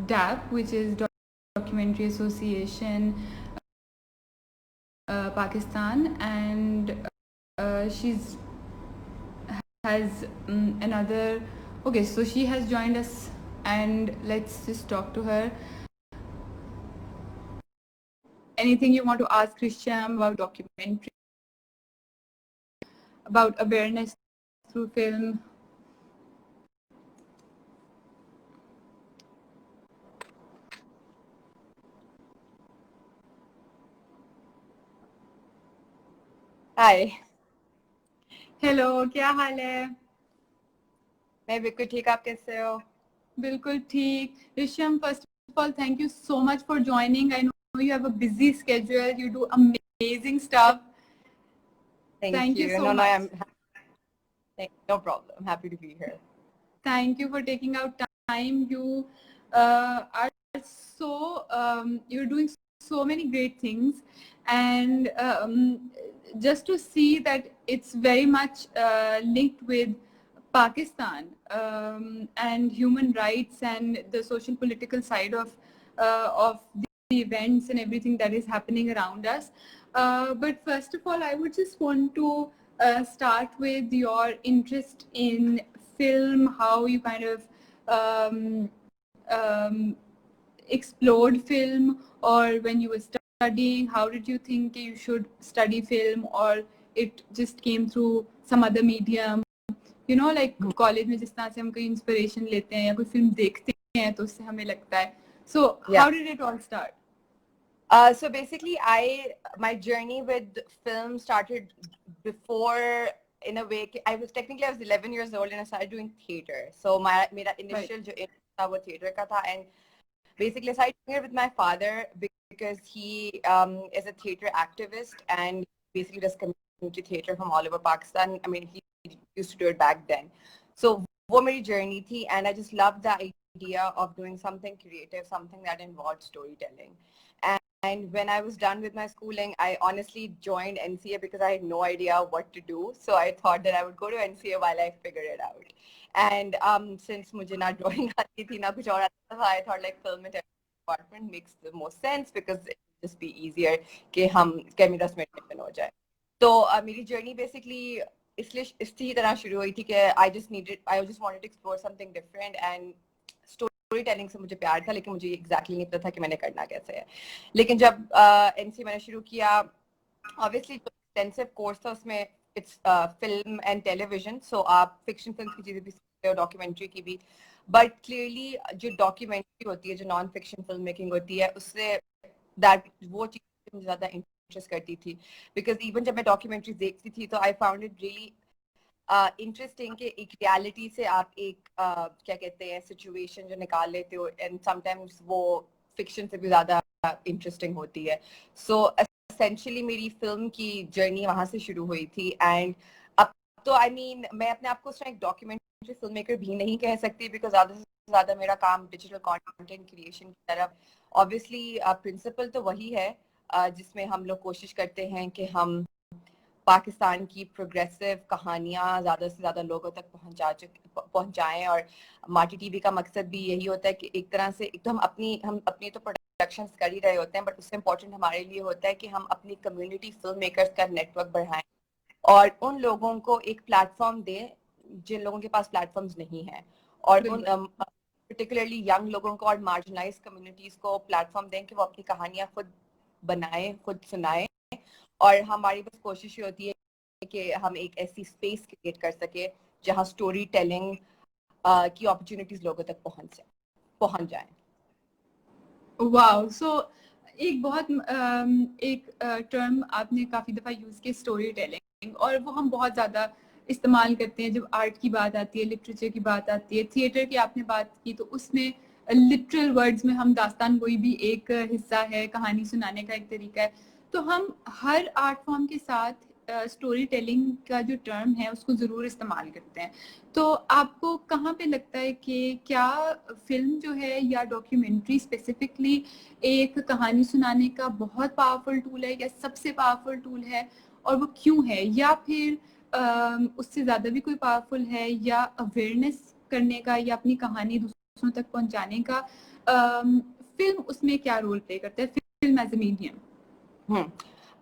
DAP, which is Documentary Association Pakistan, and she's has another. Okay, so she has joined us, and let's just talk to her. Anything you want to ask Christian about documentary, about awareness through film? Hi. Hello, क्या हाल है? मैं बिल्कुल ठीक, आप कैसे हो? बिल्कुल ठीक। Risham, first of all, thank you so much for joining. I know you have a busy schedule. You do amazing stuff. Thank Thank you you. so No, much. no problem. I'm happy to be here. Thank you for taking out time. You are so you're doing so many great things, and just to see that it's very much linked with Pakistan and human rights and the social political side of the events and everything that is happening around us. But first of all, I would just want to start with your interest in film, how you kind of um, explored film, or when you were studying, how did you think you should study film, or it just came through some other medium? You know, like college में जिस तरह से हम कोई inspiration लेते हैं या कोई फिल्म देखते हैं तो उससे हमें लगता है. So Yeah. how did it all start? So basically, my journey with film started before. In a way, I was 11 years old and I started doing theater. So my initial जो interest था वो theater का था, and basically I started doing it with my father because he is a theater activist and basically does community theater from all over Pakistan. I mean, he used to do it back then. So वो मेरी journey थी, and I just loved the idea of doing something creative, something that involved storytelling. And when I was done with my schooling, I honestly joined NCA because I had no idea what to do. So I thought that I would go to NCA while I figure it out. And since मुझे ना drawing आती थी ना कुछ और आता था, I thought like film and department makes the most sense because it would just be easier कि हम कैमरास में admission हो जाए. तो मेरी journey basically इसलिए इसी तरह शुरू हुई थी कि I just wanted to explore something different, and story telling से मुझे प्यार था, लेकिन मुझे एग्जैक्टली नहीं पता था कि मैंने करना कैसे है. लेकिन जब एनसी मैंने शुरू किया, ऑब्वियसली जो एक्सटेंसिव कोर्स था उसमें इट्स फिल्म एंड टेलीविजन, सो आप फिक्शन फिल्म की चीजें भी सीखते हो, डॉक्यूमेंट्री की भी. बट क्लियरली जो डॉक्यूमेंट्री होती है, जो नॉन फिक्शन फिल्म मेकिंग होती है, उससे वो चीज मुझे ज्यादा इंटरेस्ट करती थी. बिकॉज इवन जब मैं डॉक्यूमेंट्री देखती थी तो I found it really interesting कि एक रियलिटी से आप एक क्या कहते हैं सिचुएशन जो निकाल लेते हो, एंड समटाइम्स वो फिक्शन से भी ज्यादा इंटरेस्टिंग होती है. सो एसेंशियली मेरी फिल्म की जर्नी वहां से शुरू हुई थी. एंड अब तो आई मीन मैं अपने आप को एक डॉक्यूमेंट्री फिल्म मेकर भी नहीं कह सकती, बिकॉज ज्यादा से ज्यादा मेरा काम डिजिटल कंटेंट क्रिएशन की तरफ. ऑब्वियसली प्रिंसिपल तो वही है जिसमें हम लोग कोशिश करते हैं कि हम पाकिस्तान की प्रोग्रेसिव कहानियां ज़्यादा से ज़्यादा लोगों तक पहुंचाएं. और माटी टीवी का मकसद भी यही होता है कि एक तरह से एक तो हम अपनी तो प्रोडक्शन कर ही रहे होते हैं, बट उससे इम्पोर्टेंट हमारे लिए होता है कि हम अपनी कम्युनिटी फिल्म मेकर्स का नेटवर्क बढ़ाएं और उन लोगों को एक प्लेटफॉर्म दें जिन लोगों के पास प्लेटफॉर्म्स नहीं है, और उन पर्टिकुलरली यंग लोगों को और मार्जिनलाइज कम्युनिटीज को प्लेटफॉर्म दें कि वो अपनी कहानियां खुद बनाएं, खुद सुनाएं. और हमारी बस कोशिश ये होती है कि हम एक ऐसी स्पेस क्रिएट कर सके जहां स्टोरी टेलिंग की अपॉर्चुनिटीज लोगों तक पहुंच जाए. वाओ. सो एक बहुत एक टर्म आपने काफी दफा यूज किया, स्टोरी टेलिंग, और वो हम बहुत ज्यादा इस्तेमाल करते हैं जब आर्ट की बात आती है, लिटरेचर की बात आती है, थिएटर की आपने बात की तो उसमें लिटरल वर्ड्स में हम दास्तान गोई भी एक हिस्सा है, कहानी सुनाने का एक तरीका है. तो हम हर आर्ट फॉर्म के साथ स्टोरी टेलिंग का जो टर्म है उसको ज़रूर इस्तेमाल करते हैं. तो आपको कहाँ पे लगता है कि क्या फिल्म जो है या डॉक्यूमेंट्री स्पेसिफिकली एक कहानी सुनाने का बहुत पावरफुल टूल है, या सबसे पावरफुल टूल है, और वो क्यों है, या फिर उससे ज़्यादा भी कोई पावरफुल है, या अवेयरनेस करने का या अपनी कहानी दूसरों तक पहुंचाने का फिल्म उसमें क्या रोल प्ले करता है, film as a medium?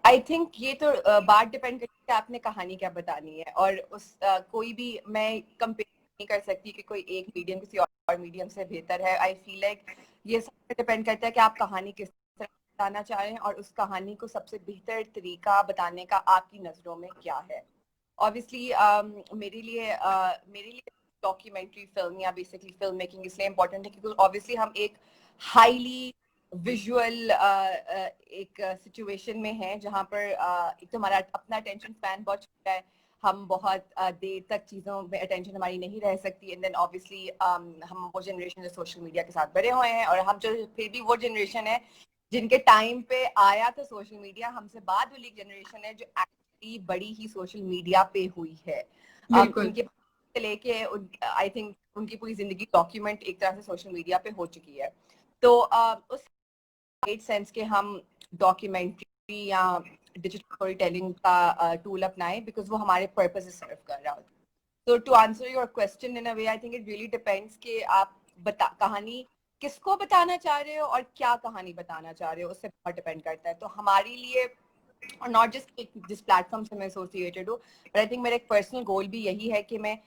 I think ये तो बात डिपेंड करती है आपने कहानी क्या बतानी है, और उस कोई भी मैं कंपेयर नहीं कर सकती कि कोई एक मीडियम किसी और मीडियम से बेहतर है. आई फील लाइक ये सब डिपेंड करता है कि आप कहानी किस तरह बताना चाह रहे हैं और उस कहानी को सबसे बेहतर तरीका बताने का आपकी नजरों में क्या है. ऑब्वियसली मेरे लिए डॉक्यूमेंट्री फिल्म या बेसिकली फिल्म मेकिंग इसलिए इम्पोर्टेंट है क्योंकि ऑब्वियसली हम एक हाईली विजुअल एक सिचुएशन में है जहाँ पर एक तो हमारा अपना अटेंशन स्पैन बहुत छोटा है, हम बहुत देर तक चीज़ों में अटेंशन हमारी नहीं रह सकती. एंड देन ऑब्वियसली हम वो जनरेशन जो सोशल मीडिया के साथ बड़े हुए हैं, और हम जो फिर भी वो जनरेशन है जिनके टाइम पे आया था सोशल मीडिया, हमसे बाद वाली जनरेशन है जो एक्चुअली बड़ी ही सोशल मीडिया पे हुई है. उनके लेके आई थिंक उनकी पूरी जिंदगी डॉक्यूमेंट एक तरह से सोशल मीडिया पे हो चुकी है. तो उस सेंस के हम डॉक्यूमेंट्री या डिजिटल स्टोरी टेलिंग का टूल अपनाएं बिकॉज वो हमारे पर्पस से सर्व कर रहा होता है. तो to answer your question in a way, I think it really depends कि आप कहानी किसको बताना चाह रहे हो और क्या कहानी बताना चाह रहे हो, उससे बहुत डिपेंड करता है. तो हमारे लिए, और नॉट जस्ट जिस प्लेटफॉर्म से मैं एसोसिएटेड हूँ, बट आई थिंक मेरा एक पर्सनल गोल भी यही है कि मैं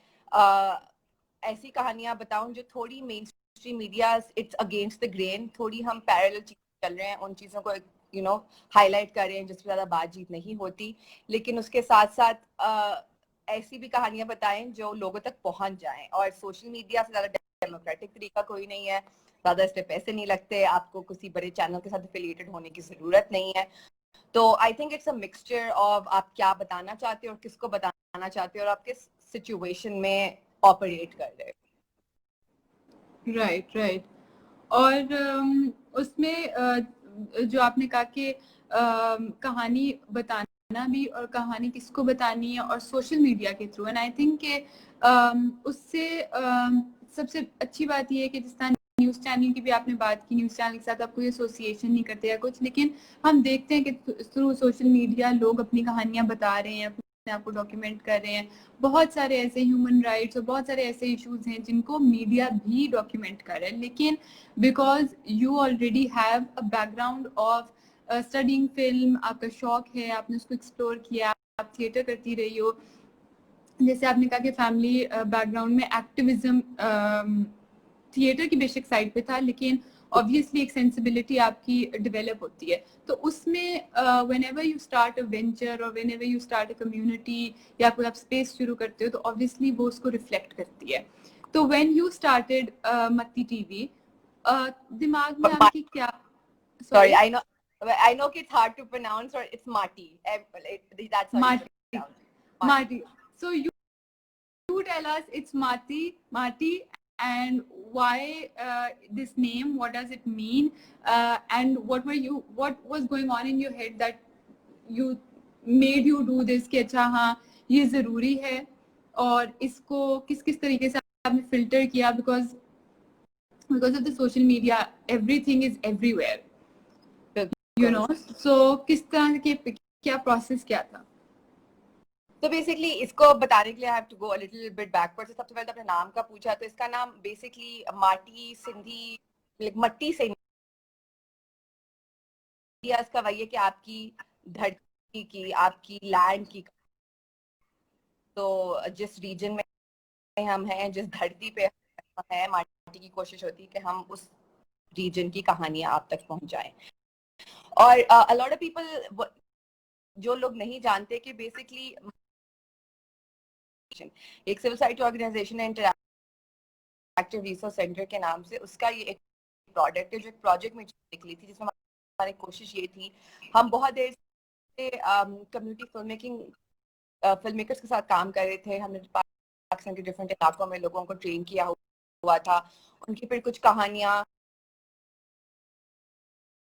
ऐसी कहानियां बताऊं जो थोड़ी main stream media it's against the grain, थोड़ी हम पैरेलल चीजें चल रहे हैं उन चीजों को हाईलाइट कर रहे हैं जिसपे ज्यादा बातचीत नहीं होती, लेकिन उसके साथ साथ ऐसी भी कहानियां बताएं जो लोगों तक पहुंच जाएं. और सोशल मीडिया से ज्यादा डेमोक्रेटिक तरीका कोई नहीं है, ज्यादा इस पे पैसे नहीं लगते, आपको किसी बड़े चैनल के साथ एफिलिएटेड होने की जरूरत नहीं है. तो आई think it's a mixture of आप क्या बताना चाहते हो और किसको बताना चाहते हो और आप किस सिचुएशन में ऑपरेट कर रहे हो. राइट. और उसमें जो आपने कहा कि कहानी बताना भी और कहानी किसको बतानी है और सोशल मीडिया के थ्रू, एंड आई थिंक कि उससे सबसे अच्छी बात यह है कि जिस तरह न्यूज़ चैनल की भी आपने बात की, न्यूज़ चैनल के साथ आप कोई एसोसिएशन नहीं करते या कुछ, लेकिन हम देखते हैं कि थ्रू सोशल मीडिया लोग अपनी कहानियां बता रहे हैं, अपने आप को डॉक्यूमेंट कर रहे हैं. बहुत सारे ऐसे ह्यूमन राइट्स और बहुत सारे ऐसे इश्यूज हैं जिनको मीडिया भी डॉक्यूमेंट कर रहे हैं, लेकिन because you already have a background of studying film, आपका शौक है, आपने उसको एक्सप्लोर किया, आप थिएटर करती रही हो, जैसे आपने कहा कि फैमिली बैकग्राउंड में एक्टिविज्म थिएटर की बेसिक साइड पे था, लेकिन ऑब्वियसली एक सेंसिबिलिटी आपकी डेवलप होती है. तो उसमें whenever you start a venture और whenever you start a community या कोई आप स्पेस शुरू करते हो तो ऑब्वियसली वो उसको रिफ्लेक्ट करती है. तो व्हेन यू स्टार्टेड मत्ती टीवी, दिमाग में आपकी क्या, sorry, I know it's hard to pronounce, or it's Marty. That's how you pronounce. Marty. So you tell us it's Marty, and why this name? What does it mean? And what was going on in your head that you made you do this? कि अच्छा हाँ ये जरूरी है, और इसको किस तरीके से आपने फिल्टर किया, because of the social media everything is everywhere, so किस तरह के क्या प्रोसेस क्या था? तो बेसिकली इसको बताने के लिए I have to go a little bit backward. सबसे पहले तो अपने नाम का पूछा, तो इसका नाम बेसिकली माटी सिंधी, मट्टी से इसका वही है कि आपकी धरती की, आपकी लैंड की. तो जिस रीजन में हम हैं, जिस धरती पे हम हैं, माटी की कोशिश होती है कि हम उस रीजन की कहानियां आप तक पहुंचाएं. और अ लॉट ऑफ पीपल, जो लोग नहीं जानते कि बेसिकली एक सिविल सोसाइटी ऑर्गेनाइजेशन है इंटरैक्टिव रिसोर्स सेंटर के नाम से, उसका ये एक प्रोडक्ट है जो एक प्रोजेक्ट में निकली थी, जिसमें हमारी कोशिश ये थी, हम बहुत देर से कम्युनिटी फिल्म मेकर्स के साथ काम कर रहे थे. हमने पाकिस्तान के डिफरेंट इलाकों में लोगों को ट्रेन किया हुआ था, उनकी फिर कुछ कहानियां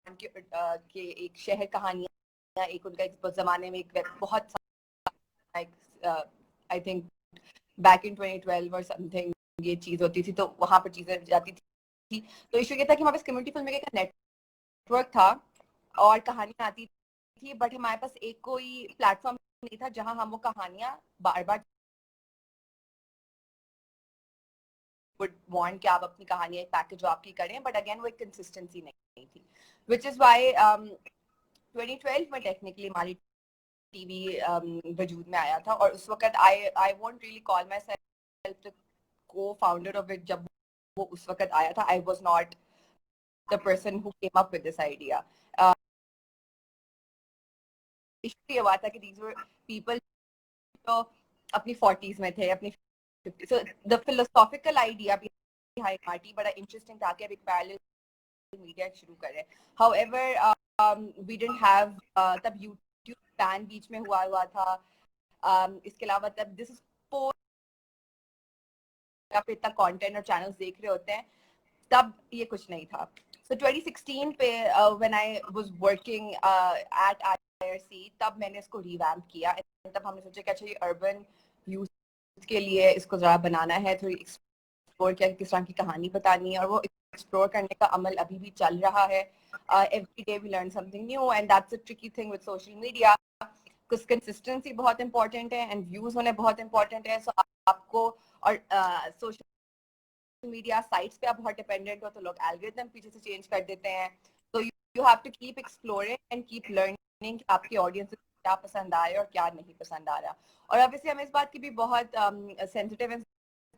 के एक शहर कहानियां, एक उनका एक जमाने में एक बहुत आई थिंक बैक इन 2012 और समथिंग ये चीज होती थी, तो वहां पर चीजें जाती थी. तो इशू ये था कि हमारे पास कम्युनिटी फिल्म का नेटवर्क था और कहानियां आती थी, बट हमारे पास एक कोई प्लेटफॉर्म नहीं था जहां हम वो कहानियां बार बार would want कि आप अपनी कहानी एक पैकेज आपकी करें, but again वो एक consistency नहीं थी, which is why 2012 में technically हमारी टीवी वजूद में आया था, और उस वक्त I won't really call myself the co-founder of it. जब वो उस वक्त आया था, I was not the person who came up with this idea. ये हुआ था कि these were people जो अपनी 40s में थे, अपनी 50s. So the philosophical idea behind Marty बड़ा interesting था कि अब एक parallel media शुरू करें. However, we didn't have तब YouTube ban बीच में हुआ था. इसके अलावा तब this is post आप इतना कंटेंट और चैनल्स देख रहे होते हैं, तब ये कुछ नहीं था. So 2016 पे when I was working at IRC, तब मैंने इसको रिवैम्प किया. तब हमने सोचा कि अच्छा ये अर्बन यूथ के लिए इसको जरा बनाना है, थोड़ी एक्सप्लोर किया किस तरह की कहानी बतानी है, और वो एक्सप्लोर करने का अमल अभी भी चल रहा है. Every day we learn something new, and that's a tricky thing with social media. because consistency बहुत important है and views होने बहुत important है. So आपको और social media sites पे आप बहुत dependent हो, तो लोग algorithm पीछे से change कर देते हैं. So you have to keep exploring and keep learning कि आपकी audience को क्या पसंद आ रहा है और क्या नहीं पसंद आ रहा. और obviously हम इस बात की भी बहुत sensitive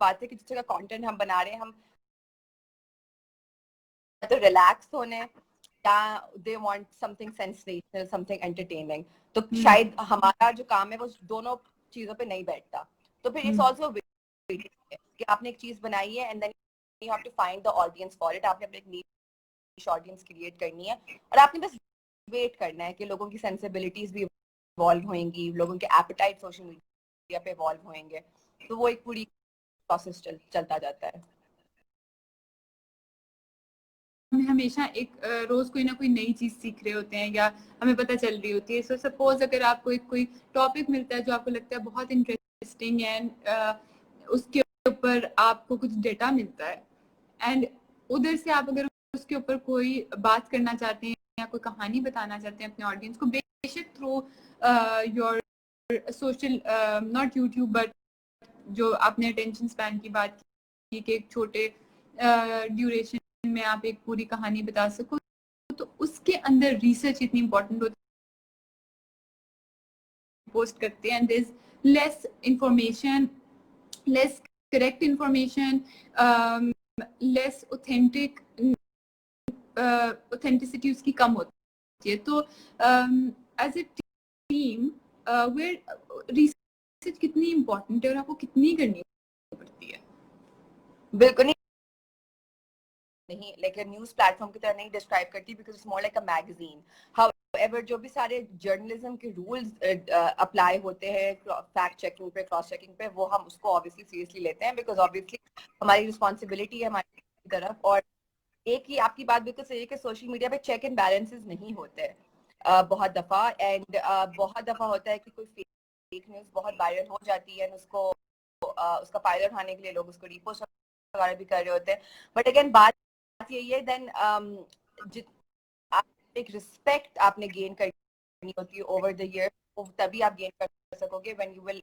बात है कि जिस तरह का content हम बना रहे हैं, हम तो relax होने या they want something sensational, something entertaining. तो शायद हमारा जो काम है वो दोनों चीजों पे नहीं बैठता. तो फिर it's also कि आपने एक चीज बनाई है and then you have to find the audience for it. आपने अपने एक niche audience create करनी है और आपने बस wait करना है कि लोगों की sensibilities भी evolve होंगी, लोगों के appetite social media पे evolve होंगे. तो वो एक पूरी process चलता जाता है. हम हमेशा एक रोज कोई ना कोई नई चीज सीख रहे होते हैं या हमें पता चल रही होती है. सो सपोज अगर आपको एक कोई टॉपिक मिलता है जो आपको लगता है बहुत इंटरेस्टिंग एंड उसके ऊपर आपको कुछ डेटा मिलता है एंड उधर से आप अगर उसके ऊपर कोई बात करना चाहते हैं या कोई कहानी बताना चाहते हैं अपने ऑडियंस को, बेशक through your social not YouTube but जो आपने अटेंशन स्पैन की बात की कि एक छोटे ड्यूरेशन में आप एक पूरी कहानी बता सको, तो उसके अंदर रिसर्च इतनी इंपॉर्टेंट होती है. पोस्ट करते हैं and there is less information, less correct information, less authentic, authenticity उसकी कम होती है. तो as a team where research कितनी इंपॉर्टेंट है और आपको कितनी करनी पड़ती है? बिल्कुल नहीं, like a news platform की तरह नहीं describe करती because it's more like a magazine. However, जो भी सारे journalism के rules apply होते हैं fact checking पे, cross checking पे, वो हम उसको obviously seriously लेते हैं because obviously हमारी responsibility है हमारी तरफ. और एक ही आपकी बात बिल्कुल सही है कि social media पे check and balances नहीं होते बहुत दफा, and बहुत दफा होता है कि कोई fake news बहुत viral हो जाती है, उसको उसका फायदा उठाने के लिए लोग उसको repost वगैरह भी कर रहे होते हैं. But again बात यही है देन एक रिस्पेक्ट आपने गेन करनी होती है ओवर द ईयर, तभी आप गेन कर सकोगे व्हेन यू विल,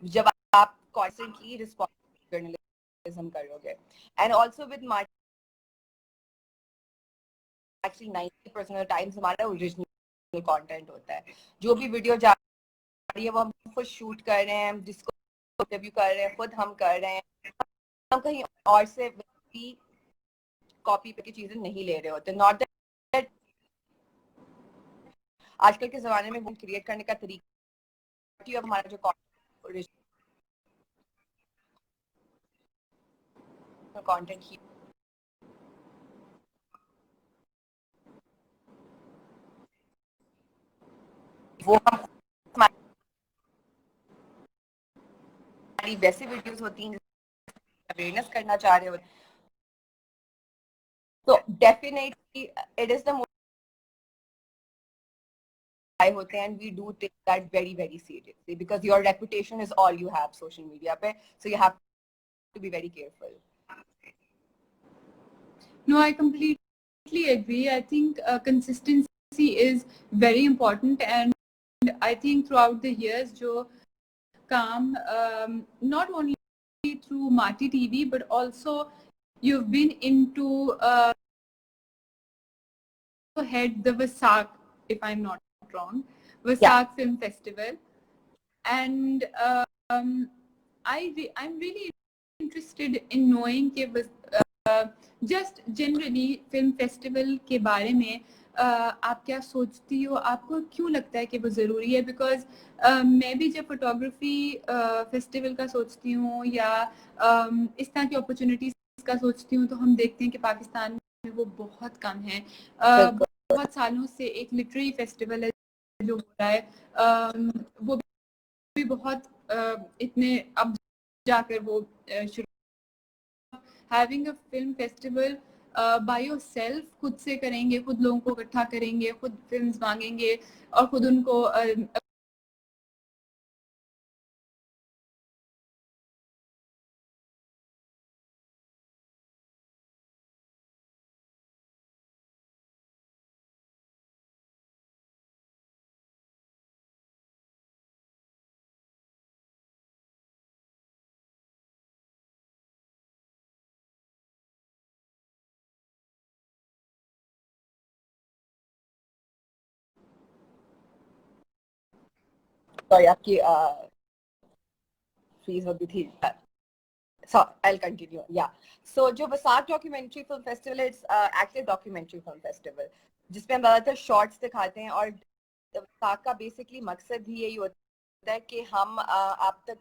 जब आप कॉन्स्टेंटली रिस्पॉन्सिव जर्नलिज्म करोगे. And also with Marty actually 90% of the times हमारा ओरिजिनल कंटेंट होता है. जो भी वीडियो जा रही है वो हम खुद शूट कर रहे हैं, जिसको इंटरव्यू कर रहे हैं खुद हम कर रहे हैं, हम कहीं और से कॉपी पे की चीजें नहीं ले रहे होते. नॉट दैट आजकल के जमाने में वो क्रिएट करने का तरीका, हमारा जो कंटेंट ही वो हमारी वैसी वीडियोस होती हैं अवेयरनेस करना चाह रहे होते. So definitely it is the most high होते हैं and we do take that very very seriously because your reputation is all you have social media पे, so you have to be very careful. No, I completely agree. I think consistency is very important and I think throughout the years जो काम not only through Mati TV, but also you've been into head the Vasak, if I'm not wrong, Vasak Film Festival, and I'm really interested in knowing कि just generally film festival के बारे में आप क्या सोचती हो, आपको क्यों लगता है कि वो ज़रूरी है? बिकॉज मैं भी जब फोटोग्राफी फेस्टिवल का सोचती हूँ या इस तरह की अपॉर्चुनिटीज का सोचती हूँ, तो हम देखते हैं कि पाकिस्तान में वो बहुत कम है। बहुत सालों से एक लिटरेरी फेस्टिवल है जो हो रहा है, वो भी बहुत इतने अब जाकर वो शुरू, having a film festival by yourself, खुद से करेंगे, खुद लोगों को इकट्ठा करेंगे, खुद फिल्म्स मांगेंगे और खुद उनको सॉरी आपकी फ्रीज हो गई थी। So I'll continue. Yeah. So जो वसाक डॉक्यूमेंट्री फिल्म फेस्टिवल है, it's actually documentary film festival जिसमें हम ज़्यादातर शॉर्ट्स दिखाते हैं, और वसाक का बेसिकली मकसद भी यही होता है कि हम आप तक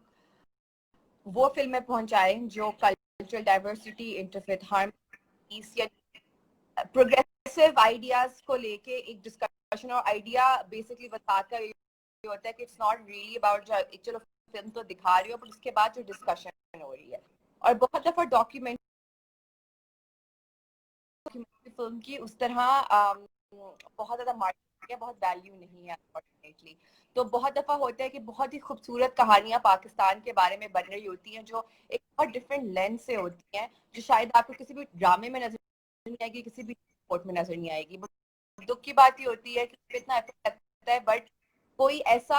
वो फिल्में पहुंचाएं जो कल्चरल डाइवर्सिटी, इंटरफेथ हार्मनी या प्रोग्रेसिव आइडियाज को लेके एक डिस्कशन, और आइडिया बेसिकली वसाक का ये होता है कि इट्स नॉट रियली अबाउट चलो फिल्म तो दिखा रही हो, पर उसके बाद जो डिस्कशन हो रही है। और बहुत दफा डॉक्यूमेंट्री फिल्म की उस तरह बहुत ज्यादा मार्केट या बहुत वैल्यू नहीं है अनफॉर्चुनेटली। तो बहुत दफा होता है कि बहुत ही खूबसूरत कहानियां पाकिस्तान के बारे में बन रही होती हैं जो एक बहुत डिफरेंट लेंस से होती हैं, जो शायद आपको किसी भी ड्रामे में नजर नहीं आएगी, किसी भी रिपोर्ट में नजर नहीं आएगी। दुख की बात ये होती है कि इतना एफर्ट लगता है, बट कोई ऐसा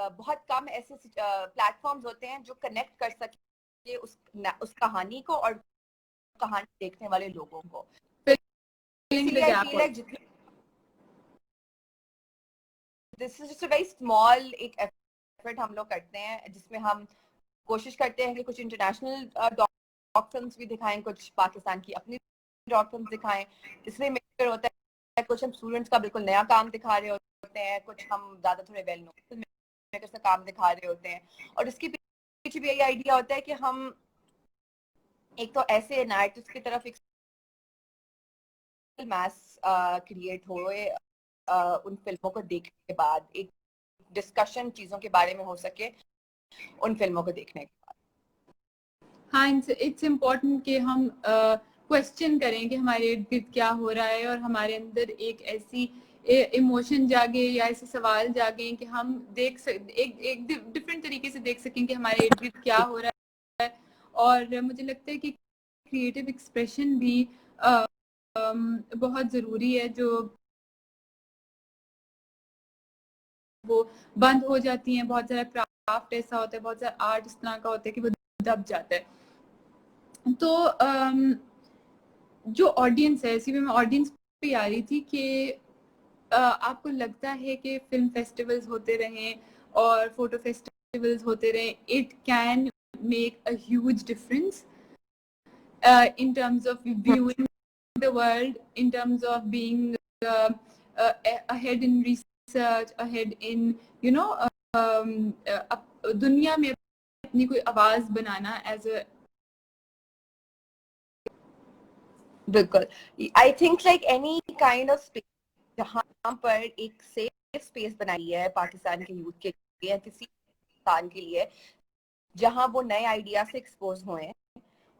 बहुत कम ऐसे प्लेटफॉर्म्स होते हैं जो कनेक्ट कर सके उस कहानी को और कहानी देखने वाले लोगों को। This is just a very small एक एफर्ट हम लोग करते हैं, जिसमें हम कोशिश करते हैं कि कुछ इंटरनेशनल डॉक फिल्म्स भी दिखाएं, कुछ पाकिस्तान की अपनी डॉक फिल्म्स दिखाएं। इसमें मेजर होता है कुछ हम स्टूडेंट्स का बिल्कुल नया काम दिखा रहे होते हैं, कुछ हम ज्यादा थोड़े वेल नोन फिल्म मेकर्स का काम दिखा रहे होते हैं, और इसके पीछे भी यही आइडिया होता है कि हम एक तो ऐसे नारेटिव्स की तरफ एक मास क्रिएट हुए उन फिल्मों को देखने के बाद, एक डिस्कशन चीजों के बारे में हो सके उन फिल्मों को देखने के बाद। हाँ, इट्स इम्पोर्टेंट कि हम क्वेश्चन करें कि हमारे इर्द गिर्द क्या हो रहा है, और हमारे अंदर एक ऐसी इमोशन जागे या ऐसे सवाल जागे कि हम एक डिफरेंट तरीके से देख सकें कि हमारे इर्द गिर्द क्या हो रहा है। और मुझे लगता है कि क्रिएटिव एक्सप्रेशन भी बहुत ज़रूरी है, जो वो बंद हो जाती हैं। बहुत सारा क्राफ्ट ऐसा होता है, बहुत सारा आर्ट इस तरह का होता है कि वो दब जाता है। तो जो ऑडियंस है, इसी में मैं ऑडियंस पे आ रही थी कि आपको लगता है कि फिल्म फेस्टिवल्स होते रहें और फोटो फेस्टिवल्स होते रहें, it can make a huge difference in terms of viewing the world, in terms of being ahead in research, ahead in दुनिया में अपनी कोई आवाज बनाना एज अ। बिल्कुल, I think like any kind of space जहाँ पर एक सेफ स्पेस बनाई है पाकिस्तान के यूथ के लिए या किसी इंसान के लिए, जहाँ वो नए आइडिया से एक्सपोज हुए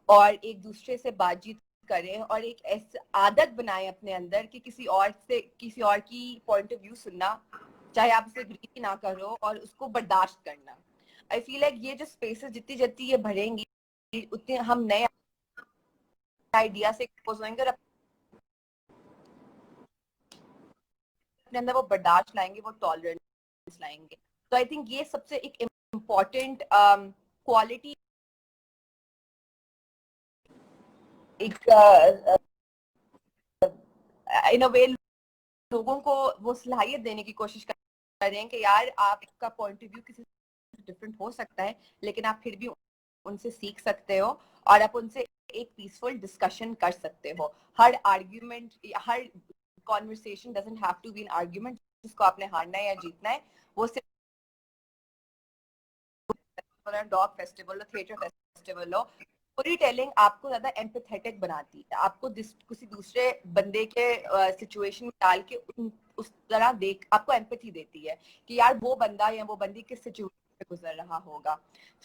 और एक दूसरे से बातचीत करें और एक ऐसी आदत बनाए अपने अंदर कि किसी और की पॉइंट ऑफ व्यू सुनना, चाहे आप उसे एग्री ना करो, और उसको बर्दाश्त करना। आई फील लाइक ये जो स्पेसेस जितनी जितनी ये भरेंगी उतने हम नए आइडिया से एक्सपोज होंगे और अपने अंदर वो बर्दाश्त लाएंगे, वो टॉलरेंस लाएंगे। तो आई थिंक ये सबसे एक इम्पोर्टेंट क्वालिटी एक इन अ वे लोगों को वो सलाहियत देने की कोशिश कर रहे हैं कि यार आपका पॉइंट ऑफ व्यू किसी डिफरेंट हो सकता है, लेकिन आप फिर भी उनसे सीख सकते हो और आप उनसे एक पीसफुल डिस्कशन कर सकते हो. हर आर्ग्यूमेंट, हर conversation doesn't have to be an argument जिसको आपने हारना है या जीतना है. वो सिर्फ डॉग फेस्टिवल हो, थिएटर फेस्टिवल हो, स्टोरी टेलिंग आपको ज्यादा एम्पैथेटिक बनाती है. आपको किसी दूसरे बंदे के सिचुएशन में डाल के उस तरह देख आपको एम्पैथी देती है कि यार वो बंदा या वो बंदी किस सिचुएशन में गुजर रहा होगा.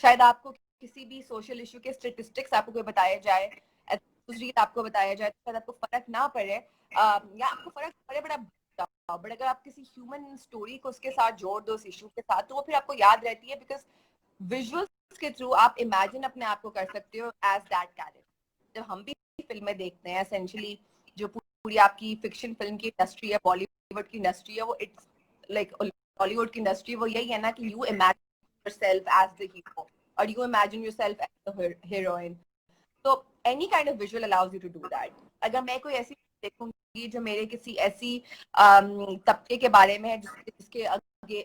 शायद आपको किसी भी सोशल इशू के स्टेटिस्टिक्स आपको कोई बताया जाए, दूसरी आपको बताया जाए, तो शायद आपको फर्क ना पड़े, या आपको फर्क पड़े बड़ा, बट अगर आप किसी ह्यूमन स्टोरी को उसके साथ जोड़ दो उस इशू के साथ, तो वो फिर आपको याद रहती है. बिकॉज विजुअल्स के थ्रू आप इमेजिन अपने आप को कर सकते हो एज दैट कैरेक्टर. जब हम भी फिल्में देखते हैं, एसेंशियली जो पूरी आपकी फिक्शन फिल्म की इंडस्ट्री है, बॉलीवुड की इंडस्ट्री है, वो इट्स लाइक हॉलीवुड की इंडस्ट्री, वो यही है ना कि you imagine yourself as the hero और you imagine yourself as the heroine. तो any kind of visual allows you to do that. अगर मैं कोई ऐसी देखूंगी जो मेरे किसी ऐसी तबके के बारे में है जिसके आगे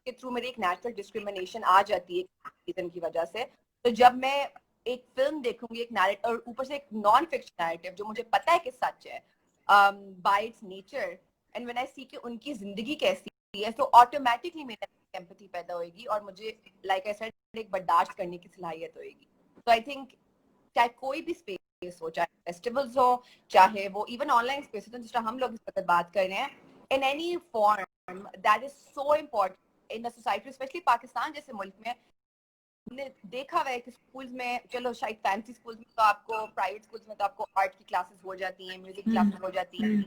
के थ्रू मेरी एक नेचुरल डिस्क्रिमिनेशन आ जाती है रीजन की वजह से, तो जब मैं एक फिल्म देखूंगी, एक नैरेटिव, और ऊपर से एक नॉन फिक्शन नैरेटिव जो मुझे पता है कि सच है by its nature, and when I see कि उनकी जिंदगी कैसी है, तो ऑटोमेटिकली मेरे एम्पैथी पैदा होगी और मुझे लाइक आई सेड एक बर्दाश्त करने की सलाहियत होगी. तो आई थिंक चाहे कोई भी स्पेस हो, चाहे फेस्टिवल्स हो, चाहे वो इवन ऑनलाइन स्पेस हो, जिस तरह हम लोग इस वक्त बात कर रहे हैं, in any form that is so important in the society, specially Pakistan जैसे मुल्क में. हमने देखा हुआ है कि स्कूल्स में, चलो शायद फैंसी स्कूल्स में तो आपको, प्राइवेट स्कूल्स में तो आपको आर्ट की क्लासेस हो जाती हैं, म्यूजिक क्लासेस हो जाती हैं,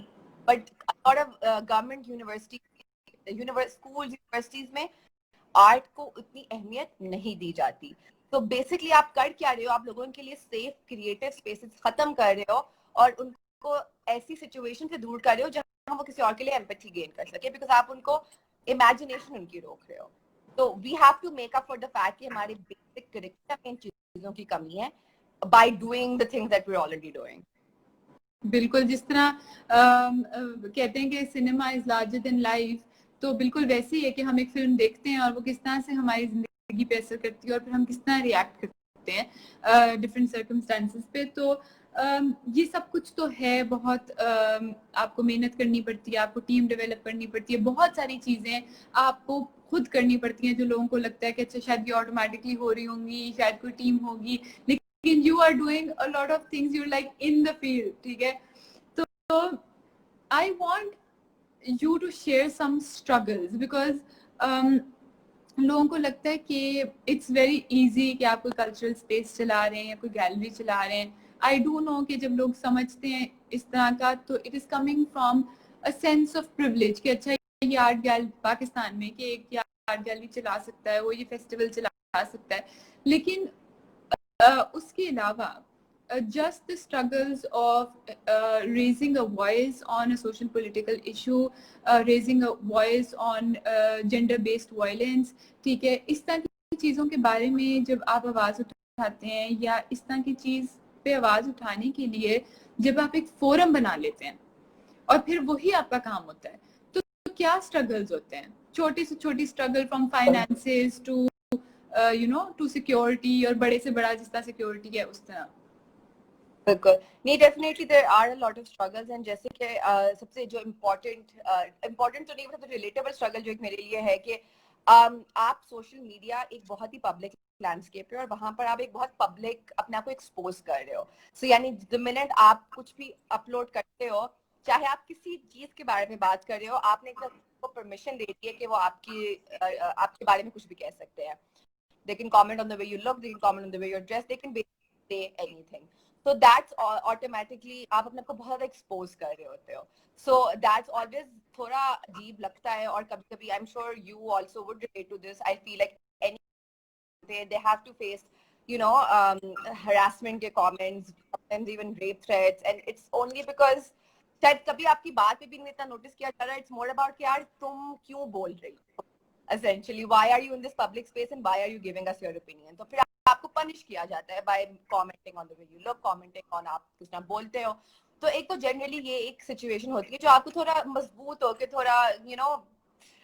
but lot of government university, school universities में आर्ट को उतनी अहमियत नहीं दी जाती. तो बेसिकली आप कर क्या रहे हो, आप लोगों के लिए सेफ क्रिएटिव स्पेसेस खत्म कर रहे हो और उनको ऐसी सिचुएशन से दूर कर रहे हो जहां वो किसी और के लिए एम्पैथी गेन कर सके, बिकॉज आप उनको इमेजिनेशन उनकी रोक रहे हो. तो we have to make up for the fact कि हमारे बेसिक करिकुलम में इन चीजों की कमी है by doing the things that we are already doing. बिल्कुल, जिस तरह कहते हैं कि cinema is larger than life, तो बिल्कुल वैसे ही है कि हम एक फिल्म देखते हैं और वो किस तरह से हमारी जिंदगी पे असर करती है और फिर हम किस तरह रिएक्ट करते हैं डिफरेंट सर्कमस्टांसेस पे. तो ये सब कुछ तो है, बहुत आपको मेहनत करनी पड़ती है, आपको टीम डेवलप करनी पड़ती है, बहुत सारी चीजें आपको खुद करनी पड़ती हैं जो लोगों को लगता है कि अच्छा शायद ये ऑटोमेटिकली हो रही होंगी, शायद कोई टीम होगी, लेकिन you are doing a lot of things, you're like in the field. ठीक है, तो I want you to share some struggles because लोगों को लगता है कि इट्स वेरी इजी कि आप कोई कल्चरल स्पेस चला रहे हैं या कोई गैलरी चला रहे हैं. आई डू नो कि जब लोग समझते हैं इस तरह का, तो it is coming from a sense of privilege कि अच्छा ये आर्ट गैलरी पाकिस्तान में कि एक आर्ट गैलरी चला सकता है, वो ये फेस्टिवल चला सकता है. लेकिन उसके अलावा just the struggles of raising a voice on a social political issue, raising a voice on gender based violence, ठीक है, इस तरह की चीज़ों के बारे में जब आप आवाज़ उठाते हैं या इस तरह की चीज़ पे आवाज़ उठाने के लिए जब आप एक फोरम बना लेते हैं और फिर वही आपका काम होता है, तो क्या स्ट्रगल्स होते हैं? छोटी से छोटी struggle from finances to to security, और बड़े से बड़ा जिस तरह सिक्योरिटी है उस तरह. बिल्कुल नहीं, definitely there are a lot of struggles. And जैसे कि सबसे जो इम्पोर्टेंट तो नहीं, मतलब रिलेटेबल स्ट्रगल जो एक मेरे लिए है कि आप सोशल मीडिया एक बहुत ही पब्लिक लैंडस्केप है और वहां पर आप एक बहुत पब्लिक अपने आप को एक्सपोज कर रहे हो. सो यानी द मिनट आप कुछ भी अपलोड करते हो, चाहे आप किसी चीज के बारे में बात कर रहे हो, आपने एक परमिशन ले ली है कि वो आपके बारे में कुछ भी कह सकते हैं. They can comment on the way you look, they can comment on the way you're dressed, they can basically say anything. So that's automatically आप अपने को बहुत expose कर रहे होते हो. So that's always थोड़ा अजीब लगता है और कभी-कभी I'm sure you also would relate to this. I feel like they have to face harassment के comments, sometimes even rape threats, and it's only because शायद कभी आपकी बात पे भी नहीं इतना नोटिस किया जा रहा है. It's more about कि यार तुम क्यों बोल रही हो? Essentially, why are you in this public space and why are you giving us your opinion? तो फिर आपको पनिश किया जाता है by commenting on the way you look, commenting on आप किस तरह बोलते हो. तो एक तो जनरली ये एक सिचुएशन होती है जो आपको थोड़ा मजबूत होकर थोड़ा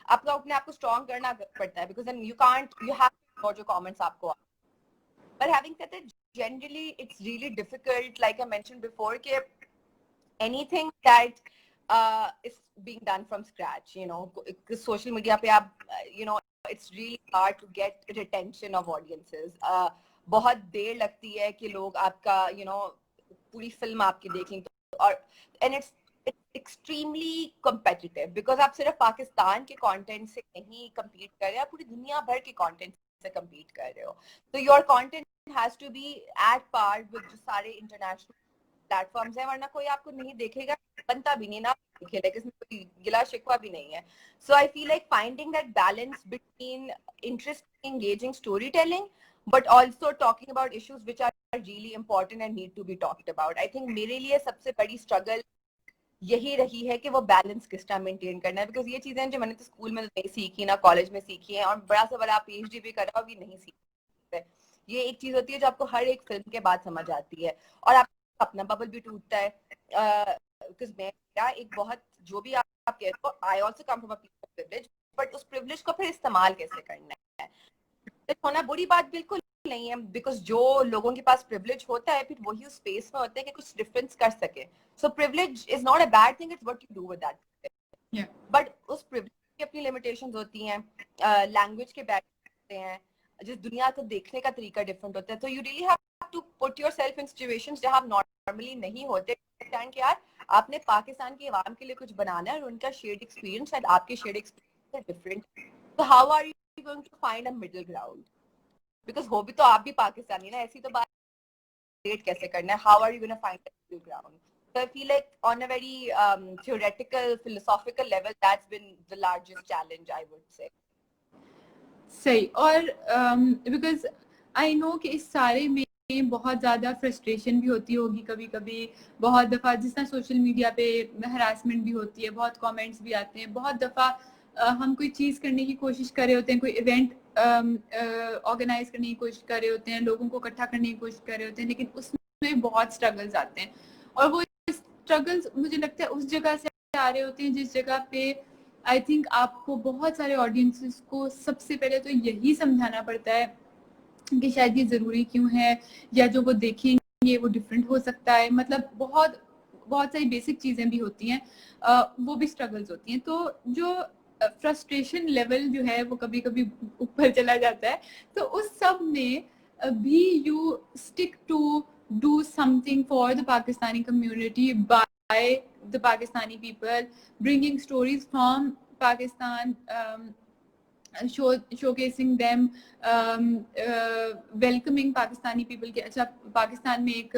आपको अपने आप को स्ट्रॉन्ग करना पड़ता है, because then you can't, you have to ignore जो कमेंट्स आपको. But having said that, generally it's really difficult, like I mentioned before, कि anything that is being done from scratch, social media पे आप, it's really hard to get retention of audiences. बहुत देर लगती है कि लोग आपका, पूरी फिल्म आपकी देख लें. और and it's extremely competitive because आप सिर्फ पाकिस्तान के कंटेंट से नहीं compete कर रहे हैं, आप पूरी दुनिया भर के कंटेंट से compete कर रहे हो. तो your content has to be at par with जो सारे international प्लेटफॉर्म्स है, वरना कोई आपको नहीं देखेगा, बनता भी नहीं ना देखे, लेकिन इसमें कोई गिला शिकवा भी नहीं है. So I feel like finding that balance between interesting engaging story telling but also talking about issues which are really important and need to be talked about. I think मेरे लिए सबसे बड़ी स्ट्रगल यही रही है कि वो बैलेंस किस तरह मेंटेन करना है, बिकॉज ये चीजें जो मैंने तो स्कूल में नहीं सीखी ना कॉलेज में सीखी है, और बड़ा से बड़ा पीएचडी भी करा भी नहीं सीखते. ये एक चीज होती है जो आपको हर एक फिल्म के बाद समझ आती है, और आप अपना बबल भी टूटता है. बिकॉज मेरा एक बहुत, जो भी आप कहते हो, I also come from a place of privilege, but उस प्रिविलेज को फिर इस्तेमाल कैसे करना है. होना बुरी बात बिल्कुल नहीं है, बिकॉज जो लोगों के पास प्रिविलेज होता है फिर वही उस स्पेस में होते हैं कि कुछ डिफरेंस कर सके. So privilege is not a bad thing, it's what you do with that. But उस प्रिविलेज की अपनी लिमिटेशंस होती हैं, लैंग्वेज के बैरियर होते हैं, जिस दुनिया को देखने का तरीका डिफरेंट होता है. तो you really have to put yourself in situations जहां आप नॉर्मली नहीं होते. कि यार आपने पाकिस्तान की आवाम के लिए कुछ बनाना है और उनका शेयर्ड एक्सपीरियंस शायद आपके शेयर्ड एक्सपीरियंस से डिफरेंट. तो how are you going to find a middle ground, because हो भी तो आप भी पाकिस्तानी ना, ऐसी तो बात क्रिएट कैसे करना है. How are you gonna find a middle ground. So I feel like on a very theoretical, philosophical level, that's been the largest challenge, I would say. सही. और बिकॉज आई नो कि इस सारे में बहुत ज़्यादा फ्रस्ट्रेशन भी होती होगी कभी कभी. बहुत दफ़ा जिस तरह सोशल मीडिया पे हरासमेंट भी होती है, बहुत कमेंट्स भी आते हैं. बहुत दफ़ा हम कोई चीज़ करने की कोशिश कर रहे होते हैं, कोई इवेंट ऑर्गेनाइज करने की कोशिश कर रहे होते हैं, लोगों को इकट्ठा करने की कोशिश कर रहे होते हैं, लेकिन उसमें बहुत स्ट्रगल्स आते हैं. और वो स्ट्रगल्स मुझे लगता है उस जगह से आ रहे होते हैं जिस जगह पे आई थिंक आपको बहुत सारे ऑडियंसेस को सबसे पहले तो यही समझाना पड़ता है कि शायद ये ज़रूरी क्यों है, या जो वो देखेंगे वो डिफरेंट हो सकता है. मतलब बहुत बहुत सारी बेसिक चीज़ें भी होती हैं, वो भी स्ट्रगल्स होती हैं. तो जो फ्रस्ट्रेशन लेवल जो है वो कभी कभी ऊपर चला जाता है. तो उस सब में भी you stick to do something for the Pakistani community by the Pakistani people, bringing stories from Pakistan, showcasing them, welcoming Pakistani people. कि अच्छा पाकिस्तान में एक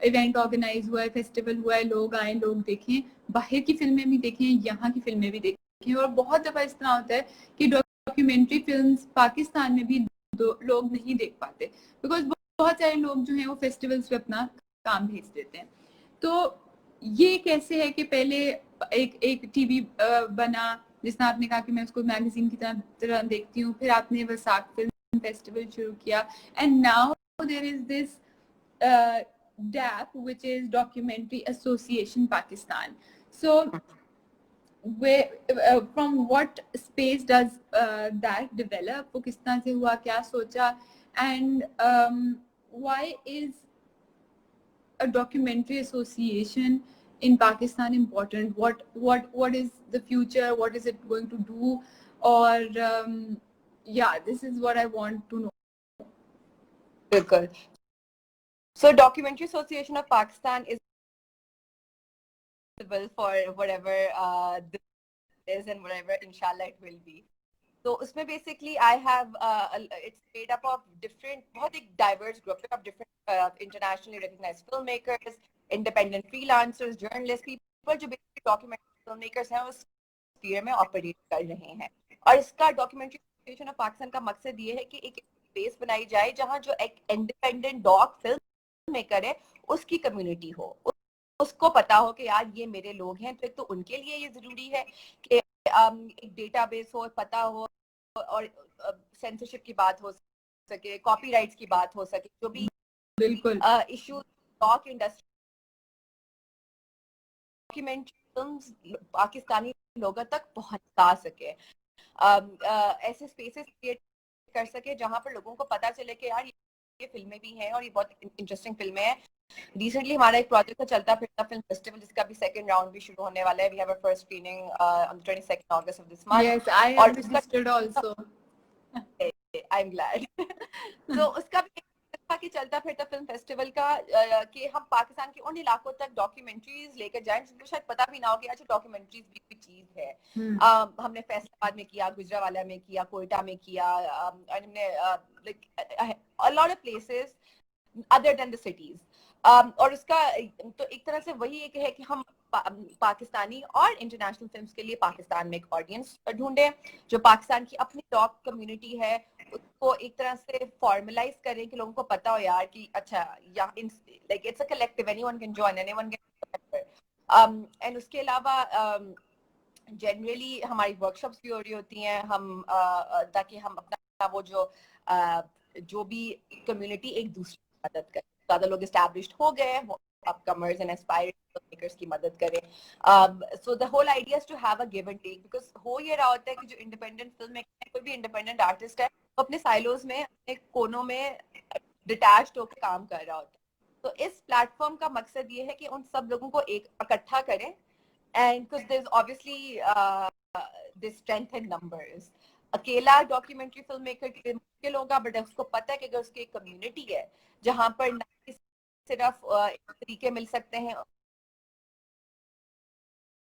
इवेंट ऑर्गेनाइज हुआ है, फेस्टिवल हुआ है, लोग आए, लोग देखें, बाहर की फिल्में भी देखें, यहाँ की फिल्में भी देखें. और बहुत दफ़ा इस तरह होता है कि डॉक्यूमेंट्री फिल्म्स पाकिस्तान में भी लोग नहीं देख पाते, बिकॉज बहुत सारे लोग जो हैं वो फेस्टिवल्स पे अपना काम भेज देते हैं. तो ये कैसे है कि पहले एक टीवी बना, जिसने आपने कहा कि मैं उसको मैगजीन की तरह देखती हूँ, फिर आपने वसाक फिल्म फेस्टिवल शुरू किया, and now there is this DAP, which is Documentary Association Pakistan. So where from what space does that develop? वो किस तरह से हुआ, क्या सोचा, and why is a documentary association in Pakistan important? What is the future? What is it going to do? Or yeah, this is what I want to know. Bilkul. So Documentary Association of Pakistan is for whatever this is and whatever inshallah it will be. So उसमें basically I have it's made up of different, बहुत एक diverse group of different internationally recognized filmmakers, independent freelancers, journalists, people जो basically documentary filmmakers हैं उस sphere में operate कर रहे हैं. और इसका Documentary Association of Pakistan का मकसद ये है कि एक space बनाई जाए जहाँ जो एक independent doc filmmaker है उसकी community हो, उसको पता हो कि यार ये मेरे लोग हैं. तो एक तो उनके लिए ये जरूरी है कि एक डेटाबेस हो, पता हो, और सेंसरशिप की बात हो सके, कॉपीराइट्स की बात हो सके, जो भी बिल्कुल issues talk industry, documentary films Pakistani लोगों तक पहुंचा सके, ऐसे स्पेसेस क्रिएट कर सके जहां पर लोगों को पता चले कि यार ये फिल्में भी हैं और ये बहुत इंटरेस्टिंग फिल्में हैं। रिसेंटली हमारा एक प्रोजेक्ट था चलता फिरता फिल्म फेस्टिवल, जिसका भी सेकंड राउंड भी शुरू होने वाला है। We have a first screening on 22nd August of this month. Yes I और हैव उसका registered also. I am glad. तो उसका भी था कि चलता फिरता फिल्म फेस्टिवल का कि हम पाकिस्तान के उन इलाकों तक डॉक्यूमेंट्रीज लेकर जाएं जिनको शायद पता भी ना हो कि अच्छा डॉक्यूमेंट्रीज भी चीज है। हमने फैसलाबाद में किया, गुजरावाला में किया, कोयटा में किया, हमने like a lot of places other than the cities. और उसका तो एक तरह से वही एक है कि हम पाकिस्तानी और इंटरनेशनल फिल्म्स के लिए पाकिस्तान में एक ऑडियंस ढूंढे जो पाकिस्तान की अपनी डॉग कम्युनिटी है उसको एक तरह से फॉर्मलाइज करें कि लोगों को पता हो यार कि अच्छा या like it's a collective, anyone can join, anyone can. And उसके अलावा जनरली हमारी वर्कशॉप्स भी हो रही होती हैं हम ताकि हम अपना वो जो भी कम्युनिटी एक दूसरे की मदद करें। ज्यादा लोग एस्टैब्लिश्ड हो गए, अपकमर्स एंड एस्पायरिंग मेकर्स की मदद करें। So the whole idea is to have a give and take, because हो ये रहा होता है कि जो इंडिपेंडेंट फिल्म मेकर, कोई भी इंडिपेंडेंट आर्टिस्ट है, वो अपने साइलोज में, अपने कोनों में डिटैच्ड होकर काम कर रहा होता है। तो इस प्लेटफॉर्म का मकसद ये है कि उन सब लोगों को एक इकट्ठा करें, and because there's obviously this strength in numbers. अकेला डॉक्यूमेंट्री फिल्म मेकर के लिए मुश्किल होगा, बट उसको पता है कि अगर उसकी एक कम्युनिटी है जहां पर सिर्फ तरीके मिल सकते हैं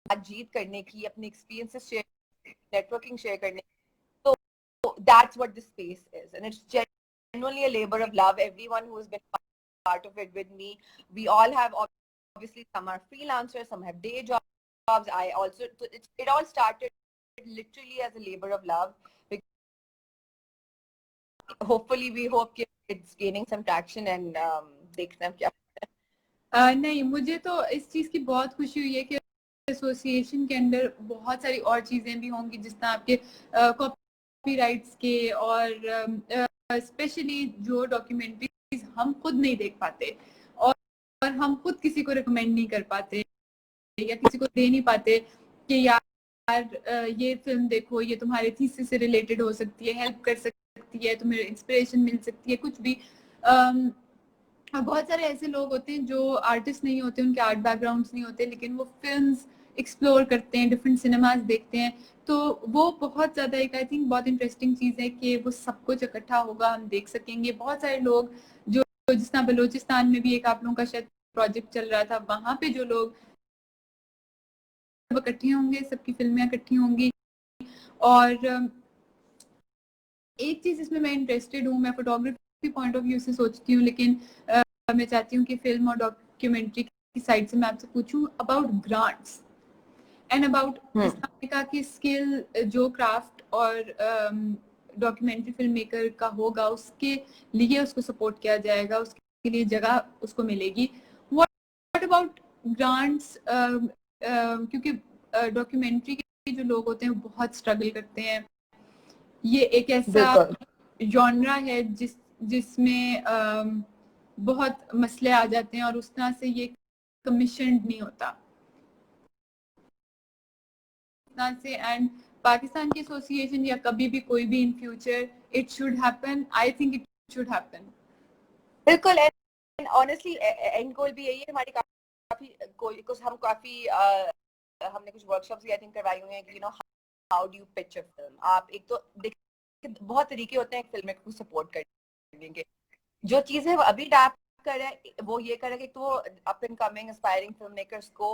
बातचीत करने की, अपने एक्सपीरियंसेस शेयर, नेटवर्किंग शेयर करने की, तो that's what this space is, and it's genuinely a labor of love. Everyone who has been part of it with me, we all have obviously, some are freelancers, some have day jobs. I also, it all started literally as a labor of love. Hopefully we hope it's gaining some traction and देखते हैं क्या। नहीं, मुझे तो इस चीज की बहुत खुशी हुई है कि एसोसिएशन के अंदर बहुत सारी और चीजें भी होंगी, जिस तरह आपके कॉपीराइट्स के और स्पेशली जो डॉक्यूमेंट्रीज हम खुद नहीं देख पाते और हम खुद किसी को रिकमेंड नहीं कर पाते या किसी को दे नहीं पाते कि यार ये फिल्म देखो, ये तुम्हारे थीसिस से रिलेटेड हो सकती है, हेल्प कर सकती है, तुम्हें इंस्पिरेशन मिल सकती है, कुछ भी। बहुत सारे ऐसे लोग होते हैं जो आर्टिस्ट नहीं होते, उनके आर्ट बैकग्राउंड्स नहीं होते, लेकिन वो फिल्म्स एक्सप्लोर करते हैं, डिफरेंट सिनेमाज देखते हैं, तो वो बहुत ज़्यादा एक आई थिंक बहुत इंटरेस्टिंग चीज़ है कि वो सब कुछ इकट्ठा होगा, हम देख सकेंगे। बहुत सारे लोग जो जिस तरह बलूचिस्तान में भी एक आप लोगों का शायद प्रोजेक्ट चल रहा था, वहाँ पे जो लोग इकट्ठे होंगे, सबकी फिल्में इकट्ठी होंगी। और एक चीज़ इसमें मैं इंटरेस्टेड हूँ, मैं फोटोग्राफी पॉइंट ऑफ व्यू से सोचती हूँ, लेकिन मैं चाहती हूँ कि फिल्म और डॉक्यूमेंट्री की साइड से मैं आपसे पूछूं अबाउट ग्रांट्स एंड अबाउट कहा कि स्किल जो क्राफ्ट और डॉक्यूमेंट्री फिल्म मेकर का होगा उसके लिए उसको सपोर्ट किया जाएगा, उसके लिए जगह उसको मिलेगी। व्हाट अबाउट ग्रांट्स, क्योंकि डॉक्यूमेंट्री के जो लोग होते हैं बहुत स्ट्रगल करते हैं। ये एक ऐसा जॉनरा है जिसमें बहुत मसले आ जाते हैं और उस तरह से ये कमीशन्ड नहीं होता से। एंड पाकिस्तान की एसोसिएशन या कभी भी कोई भी in future it should happen, I think it should happen. बिल्कुल, एंड ऑनेस्टली एंड गोल भी यही है हमारी। काफी कुछ हम काफी हमने कुछ वर्कशॉप्स भी आई थिंक करवाई हुई हैं कि you know how do you pitch a film. आप एक तो बहुत तरीके होते हैं फिल्म को सपोर्ट करने के। जो चीजें वो अभी डैप कर रहा है वो ये कर रहा है कि तो up and coming aspiring film makers को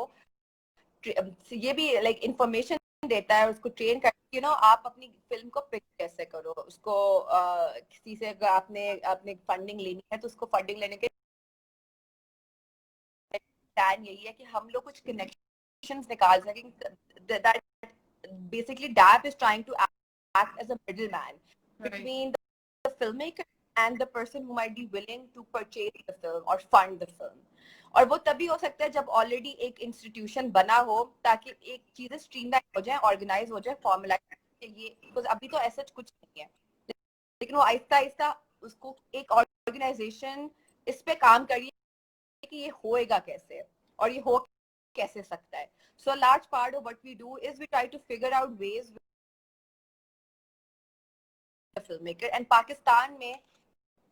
ये भी लाइक इंफॉर्मेशन देता है, उसको ट्रेन कर, यू नो आप अपनी फिल्म को पिच कैसे करो, उसको किसी से अगर आपने फंडिंग लेनी है तो उसको फंडिंग लेने के प्लान यही है कि हम लोग कुछ कनेक्शंस निकाल सकें। That basically DAP is trying to act as a middleman between the filmmaker and the person who might be willing to purchase the film or fund the film. और वो तभी हो सकता है जब ऑलरेडी एक इंस्टीट्यूशन बना हो, ताकि एक चीजें स्ट्रीमलाइन हो जाए, ऑर्गेनाइज हो जाए, फॉर्मलाइज। ये अभी तो ऐसा कुछ नहीं है, लेकिन वो आहिस्ता आहिस्ता उसको एक ऑर्गेनाइजेशन इस पे काम कर रही है कि ये होएगा कैसे और ये हो कैसे सकता है. So a large part of what we do is we try to figure out ways with the filmmaker and Pakistan में,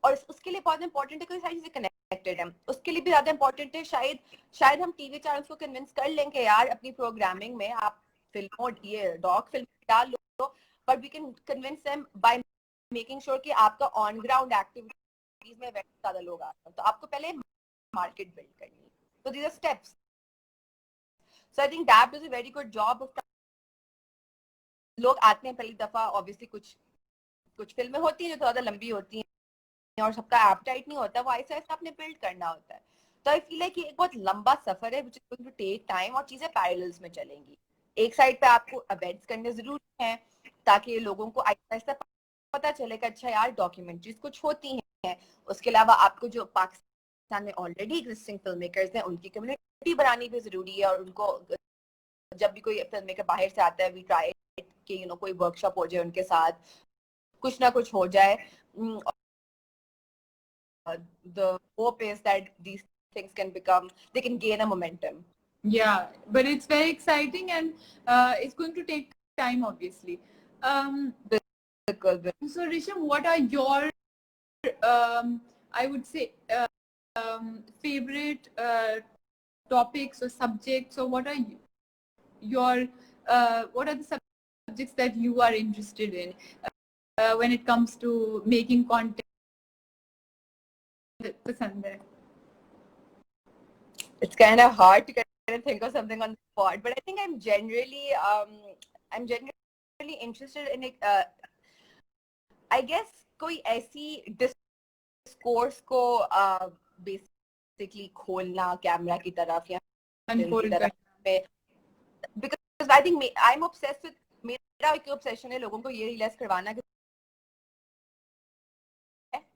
और उसके लिए बहुत इंपॉर्टेंट है कि सारी चीजें कनेक्टेड है. उसके लिए भी ज्यादा इंपॉर्टेंट है शायद हम टीवी चैनल्स को कन्विंस कर लें कि यार अपनी प्रोग्रामिंग में आप फिल्मों ये डॉग फिल्म डाल लो, but we can convince them by making sure कि आपका ऑन ग्राउंड एक्टिविटीज में ज्यादा लोग आ रहे हैं. तो आपको पहले मार्केट बिल्ड करनी है. So these are steps. So I think DAB does a very good job of. लोग आते हैं पहली दफा, ऑब्वियसली कुछ फिल्में होती हैं जो ज्यादा लंबी होती हैं और सबका एपेटाइट नहीं होता, वो ऐसा ऐसा आपने बिल्ड करना होता है. तो आई फील है कि एक बहुत लंबा सफर है which is going to take time और चीजें पैरेलल्स में चलेंगी. एक साइड पे आपको इवेंट्स करने जरूरी हैं ताकि लोगों को ऐसा पता चले कि अच्छा यार डॉक्यूमेंट्रीज कुछ होती हैं. उसके अलावा आपको जो पाकिस्तान में ऑलरेडी एग्जिस्टिंग फिल्म मेकर्स हैं उनकी कम्युनिटी बनानी भी जरूरी है, और उनको जब भी कोई फिल्म मेकर बाहर से आता है वी ट्राई कि कोई वर्कशॉप हो जाए उनके साथ, कुछ ना कुछ हो जाए. The hope is that these things can gain a momentum. Yeah, but it's very exciting and it's going to take time, obviously. So Rishabh, what are your I would say favorite topics or subjects, or what are your what are the subjects that you are interested in when it comes to making content? It's kind of hard to kind of think of something on the spot, but I think I'm generally interested in I guess कोई ऐसी discourse को basically खोलना camera की तरफ या की तरफ पे, because I think I'm obsessed with, मेरा एक obsession है लोगों को ये realize करवाना कि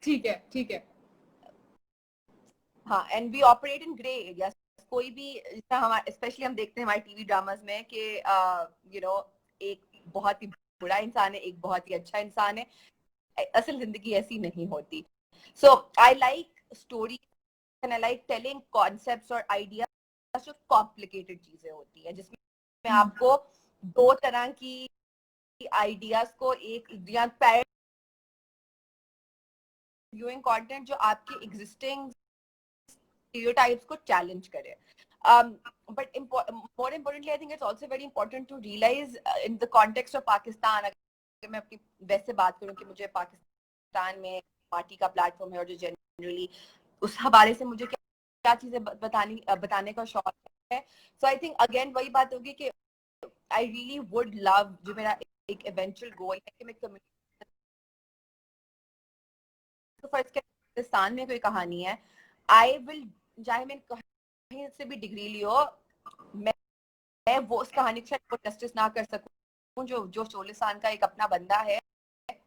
ठीक है हाँ, and we operate in gray areas. कोई भी हमारे स्पेशली हम देखते हैं हमारे टीवी ड्रामास में कि एक बहुत ही बुरा इंसान है, एक बहुत ही अच्छा इंसान है. असल जिंदगी ऐसी नहीं होती. So I like story and I like telling concepts और आइडियाज जो कॉम्प्लिकेटेड चीजें होती हैं, जिसमें आपको दो तरह की आइडियाज को एक या व्यूइंग कंटेंट जो आपकी एग्जिस्टिंग stereotypes को challenge करे. But more importantly, I think it's also very important to realize in the context of Pakistan, अगर मैं अपनी वैसे बात करूं कि मुझे पाकिस्तान में पार्टी का प्लेटफॉर्म है और जो जनरली उस हवाले से मुझे क्या चीजें बताने का शौक है. So I think again वही बात होगी कि I really would love, जो मेरा एक eventual goal है कि मैं community, तो फर्स्ट पाकिस्तान में कोई कहानी है, I will, चाहे मैं कहीं से भी डिग्री लियो, मैं वो उस कहानी को जस्टिस ना कर सकूं जो 16 साल का एक अपना बंदा है,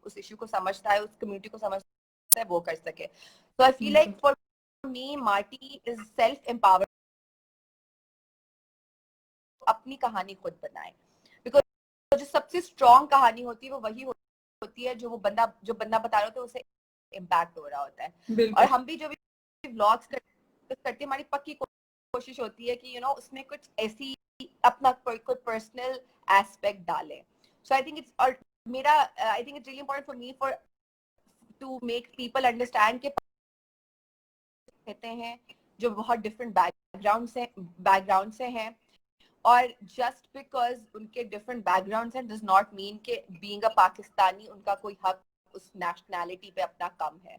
उस इशू को समझता है, उस कम्युनिटी को समझता है, वो कर सके. So I feel like for me Marty is self-empowered, अपनी कहानी खुद बनाए, बिकॉज जो सबसे स्ट्रॉन्ग कहानी होती है वो वही होती है जो बंदा बता रहा होता है उसे इम्पैक्ट हो रहा होता है. और हम भी जो भी व्लॉग्स करते हमारी पक्की कोशिश होती है कि उसमें कुछ ऐसी अपना कोई पर्सनल एस्पेक्ट डालें. सो आई थिंक इट्स, और मेरा I think it's really important for me for to make people understand के कहते हैं जो बहुत डिफरेंट बैकग्राउंड से हैं, और जस्ट बिकॉज उनके डिफरेंट बैकग्राउंड से डज नॉट मीन के बीइंग अ पाकिस्तानी उनका कोई हक उस नेशनैलिटी पे अपना कम है.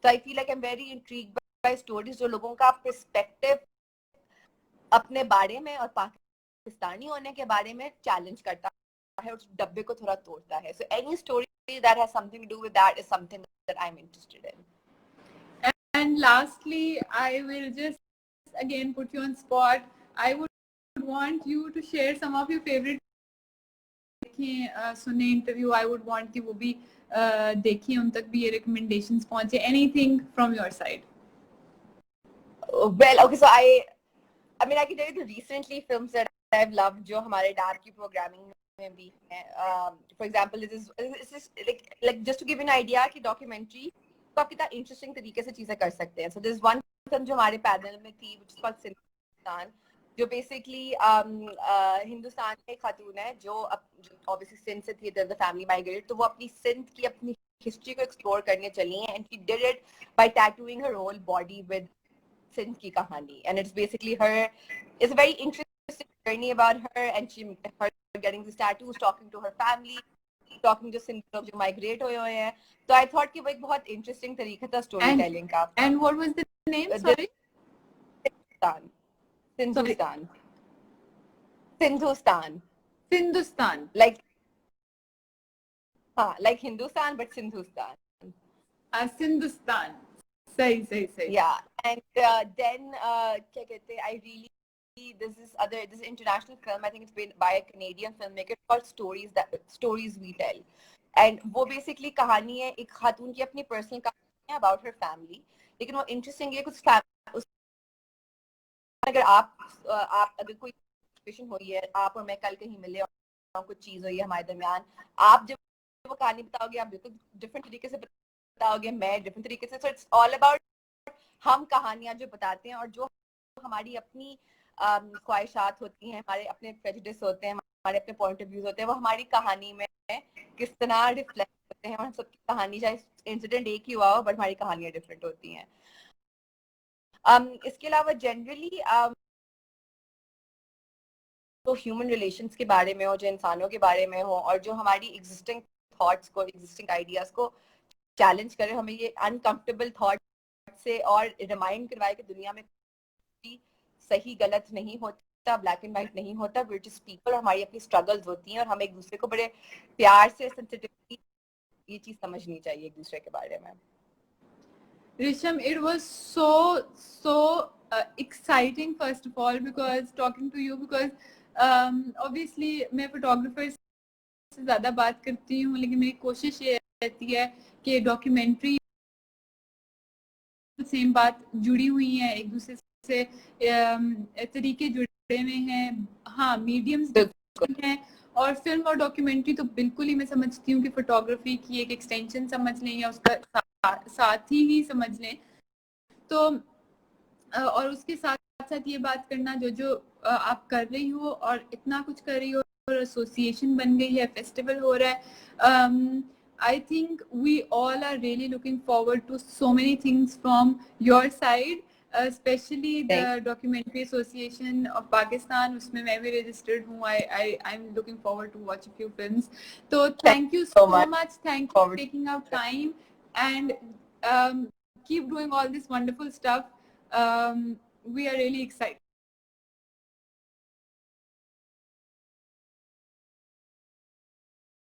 तो I feel like I am very intrigued by stories जो लोगों का पर्सपेक्टिव अपने बारे में और पाकिस्तानी होने के बारे में चैलेंज करता है, उस डब्बे को थोड़ा तोड़ता है. So any story that has something to do with that is something that I am interested in. And lastly, I will just again put you on spot. I would want you to share some of your favorite सुने interview. I would want कि वो भी देखिए, उन तक भी ये recommendations पहुंचे. Anything from your side? Well, okay, so I mean I can tell you the recently films that I've loved जो हमारे DAB की programming में भी हैं. For example, this is like just to give you an idea कि documentary आप कितना interesting तरीके से चीजें कर सकते हैं. So there's one film जो हमारे पैनल में थी which is called सिंधुस्तान, जो बेसिकली हिंदुस्तान में एक खातून है जो ऑब्वियसली सिंध से थी, द फैमिली माइग्रेटेड, तो वो अपनी सिंध की अपनी हिस्ट्री को एक्सप्लोर करने चली हैं, and she did it by tattooing her whole body with Sindh की कहानी, and it's basically her, it's a very interesting journey about her, and she her getting this tattoos, talking to her family, talking जो सिंध लोग जो migrate हुए हैं. तो I thought कि वो एक बहुत इंटरेस्टिंग तरीका था स्टोरी टेलिंग का. And what was the name, sorry? Hindustan. Sindhustan. Hindustan. Like Hindustan, but Sindhustan. Hindustan. Sahi. Yeah, and then क्या कहते हैं, I really, this international film, I think it's been by a Canadian filmmaker called Stories We Tell, and वो basically कहानी है एक खातून की अपनी personal कहानी है about her family, लेकिन वो interesting है कुछ अगर आप अगर कोई सिचुएशन हुई है, आप और मैं कल कहीं मिले और कुछ चीज हुई है हमारे दरमियान, आप जब वो कहानी बताओगे आप बिल्कुल डिफरेंट तरीके से बताओगे, मैं डिफरेंट तरीके से. सो इट्स ऑल अबाउट हम कहानियां जो बताते हैं और जो हमारी अपनी ख्वाहिशात होती हैं, हमारे अपने प्रेजुडिस होते हैं, हमारे अपने पॉइंट ऑफ व्यूज होते हैं, वो हमारी कहानी में किस तरह रिफ्लेक्ट होते हैं. और हम सबकी कहानी, चाहे इंसिडेंट एक ही हुआ हो, बट हमारी कहानियां डिफरेंट होती हैं. इसके अलावा जनरली तो ह्यूमन रिलेशंस के बारे में हो, जो इंसानों के बारे में हो, और जो हमारी एग्जिस्टिंग थॉट्स को, एग्जिस्टिंग आइडियाज को चैलेंज करे, हमें ये अनकंफर्टेबल थॉट से और रिमाइंड करवाए कि दुनिया में सही गलत नहीं होता, ब्लैक एंड व्हाइट नहीं होता, we're just people, हमारी अपनी स्ट्रगल्स होती हैं और हम एक दूसरे को बड़े प्यार से, सेंसिटिवली ये चीज समझनी चाहिए एक दूसरे के बारे में. Risham, it was so exciting, first of all, because talking to you, because obviously मैं photographer से ज़्यादा बात करती हूँ, लेकिन मेरी कोशिश ये रहती है कि डॉक्यूमेंट्री सेम बात जुड़ी हुई है, एक दूसरे से तरीके जुड़े हुए हैं. हाँ, मीडियम्स डिफरेंट हैं, और फिल्म और डॉक्यूमेंट्री तो बिल्कुल ही मैं समझती हूँ कि फोटोग्राफी की एक एक्सटेंशन समझ लें या उसका साथ ही समझ लें. तो और उसके साथ साथ ये बात करना जो आप कर रही हो और इतना कुछ कर रही हो, और एसोसिएशन बन गई है, फेस्टिवल हो रहा है. I think we all are really looking forward to so many things from your side, especially the Documentary Association of Pakistan. उसमें मैं भी registered हूँ. I'm looking forward to watch a few films. So thank you so much. Thank you for taking out time, and keep doing all this wonderful stuff. We are really excited.